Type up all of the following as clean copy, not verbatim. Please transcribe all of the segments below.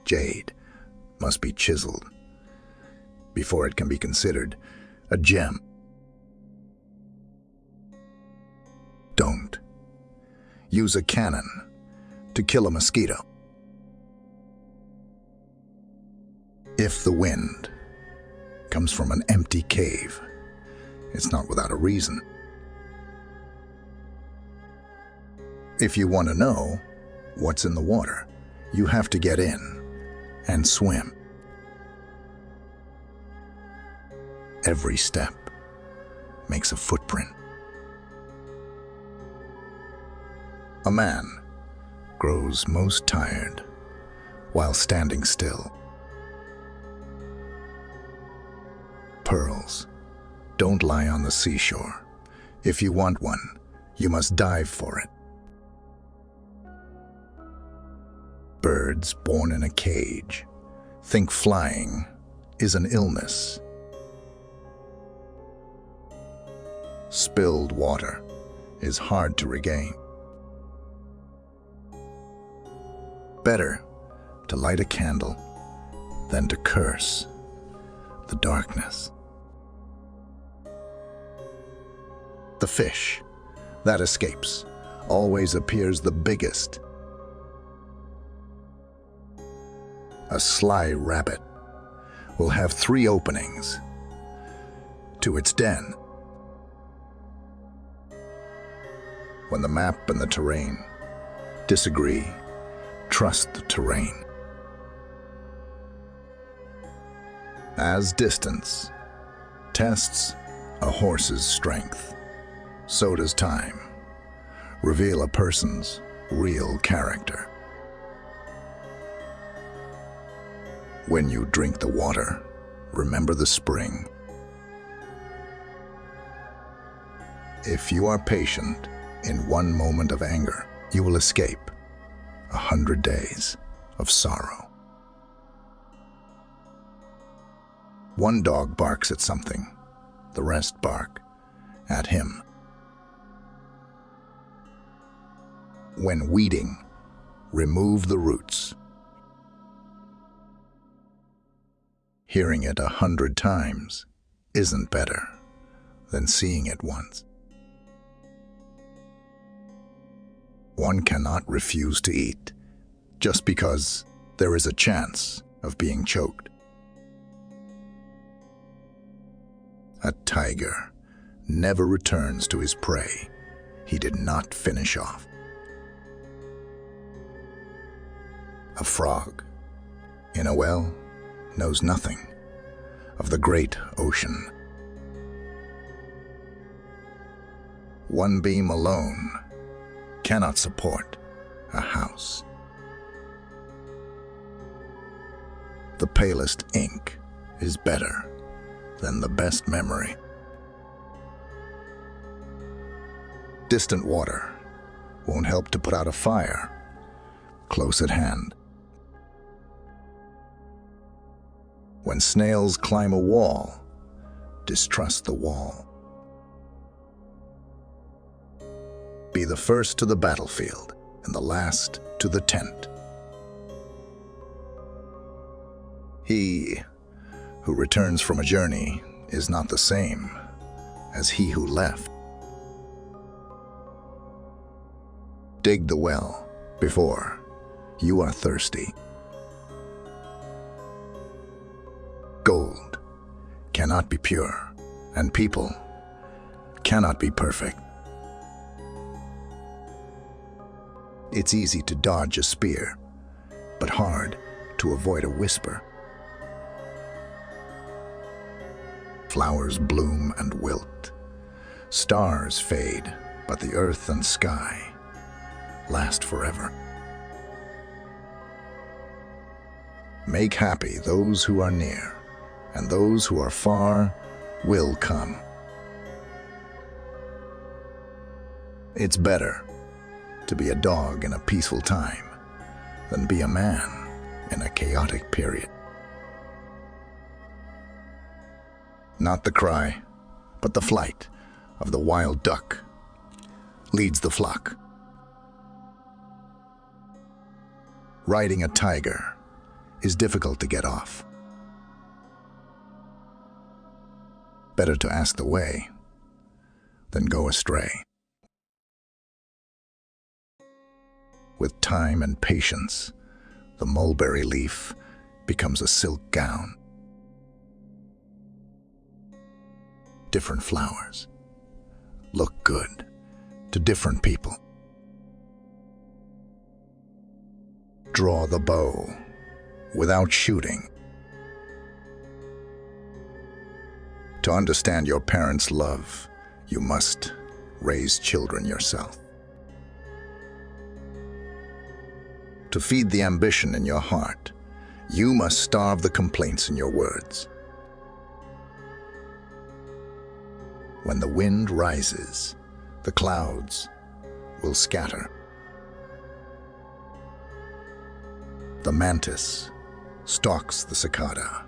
Jade must be chiseled before it can be considered a gem. Don't use a cannon to kill a mosquito. If the wind comes from an empty cave, it's not without a reason. If you want to know what's in the water, you have to get in and swim. Every step makes a footprint. A man grows most tired while standing still. Pearls don't lie on the seashore. If you want one, you must dive for it. Birds born in a cage think flying is an illness. Spilled water is hard to regain. Better to light a candle than to curse the darkness. The fish that escapes always appears the biggest. A sly rabbit will have 3 openings to its den. When the map and the terrain disagree, trust the terrain. As distance tests a horse's strength, so does time reveal a person's real character. When you drink the water, remember the spring. If you are patient in one moment of anger, you will escape 100 days of sorrow. One dog barks at something, the rest bark at him. When weeding, remove the roots. Hearing it 100 times isn't better than seeing it once. One cannot refuse to eat just because there is a chance of being choked. A tiger never returns to his prey he did not finish off. A frog in a well knows nothing of the great ocean. One beam alone cannot support a house. The palest ink is better than the best memory. Distant water won't help to put out a fire close at hand. When snails climb a wall, distrust the wall. Be the first to the battlefield and the last to the tent. He who returns from a journey is not the same as he who left. Dig the well before you are thirsty. Gold cannot be pure, and people cannot be perfect. It's easy to dodge a spear, but hard to avoid a whisper. Flowers bloom and wilt. Stars fade, but the earth and sky last forever. Make happy those who are near, and those who are far will come. It's better to be a dog in a peaceful time than be a man in a chaotic period. Not the cry, but the flight of the wild duck leads the flock. Riding a tiger is difficult to get off. Better to ask the way than go astray. With time and patience, the mulberry leaf becomes a silk gown. Different flowers look good to different people. Draw the bow without shooting. To understand your parents' love, you must raise children yourself. To feed the ambition in your heart, you must starve the complaints in your words. When the wind rises, the clouds will scatter. The mantis stalks the cicada,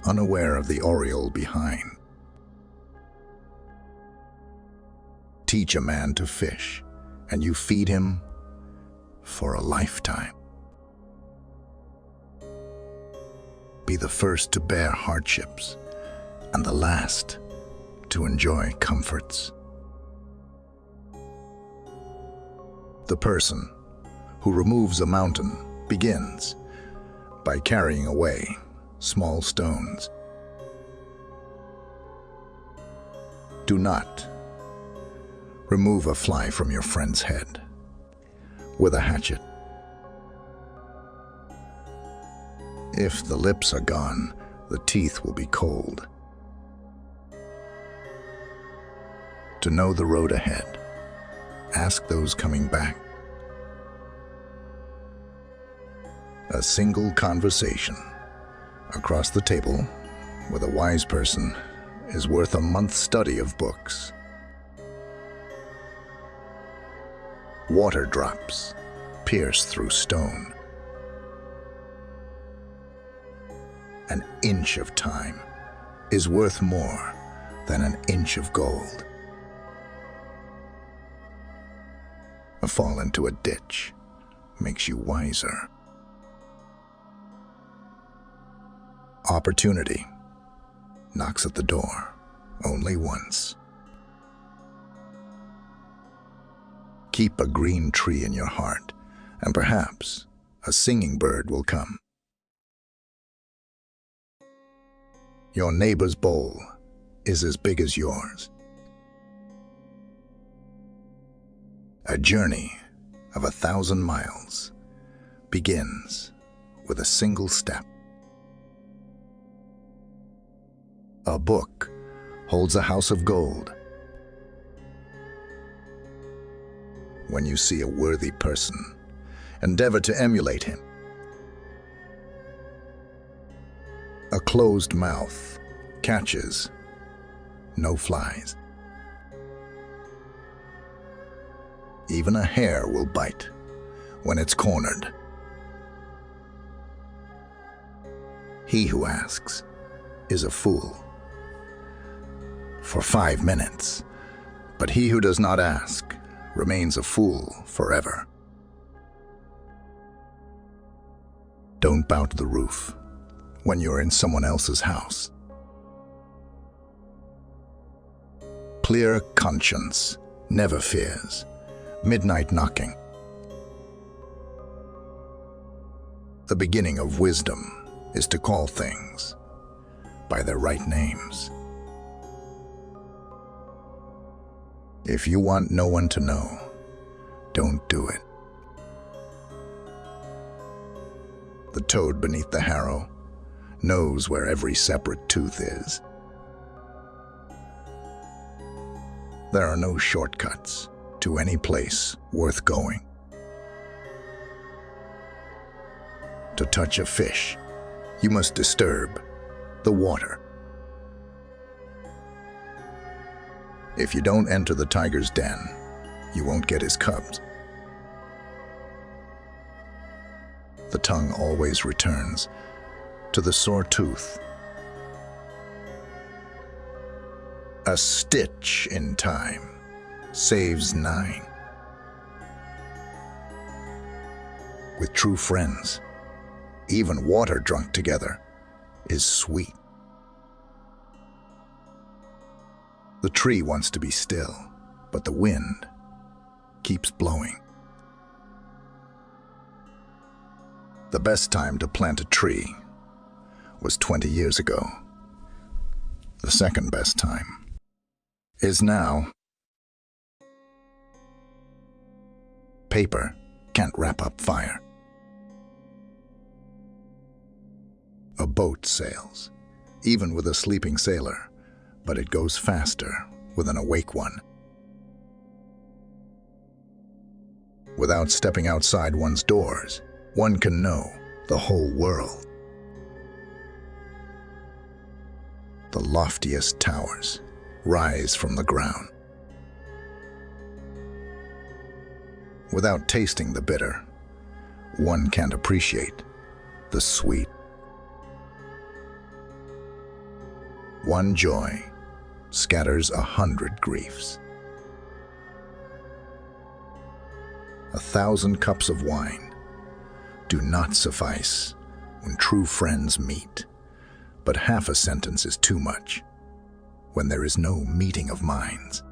unaware of the oriole behind. Teach a man to fish, and you feed him for a lifetime. Be the first to bear hardships, and the last to enjoy comforts. The person who removes a mountain begins by carrying away small stones. Do not remove a fly from your friend's head with a hatchet. If the lips are gone, the teeth will be cold. To know the road ahead, ask those coming back. A single conversation across the table with a wise person is worth a month's study of books. Water drops pierce through stone. An inch of time is worth more than an inch of gold. A fall into a ditch makes you wiser. Opportunity knocks at the door only once. Keep a green tree in your heart, and perhaps a singing bird will come. Your neighbor's bowl is as big as yours. A journey of 1,000 miles begins with a single step. A book holds a house of gold. When you see a worthy person, endeavor to emulate him. A closed mouth catches no flies. Even a hare will bite when it's cornered. He who asks is a fool for 5 minutes, but he who does not ask remains a fool forever. Don't bout the roof when you're in someone else's house. Clear conscience never fears midnight knocking. The beginning of wisdom is to call things by their right names. If you want no one to know, don't do it. The toad beneath the harrow knows where every separate tooth is. There are no shortcuts to any place worth going. To touch a fish, you must disturb the water. If you don't enter the tiger's den, you won't get his cubs. The tongue always returns to the sore tooth. A stitch in time saves 9. With true friends, even water drunk together, is sweet. The tree wants to be still, but the wind keeps blowing. The best time to plant a tree was 20 years ago. The second best time is now. Paper can't wrap up fire. A boat sails, even with a sleeping sailor, but it goes faster with an awake one. Without stepping outside one's doors, one can know the whole world. The loftiest towers rise from the ground. Without tasting the bitter, one can't appreciate the sweet. One joy scatters 100 griefs. 1,000 cups of wine do not suffice when true friends meet, but half a sentence is too much when there is no meeting of minds.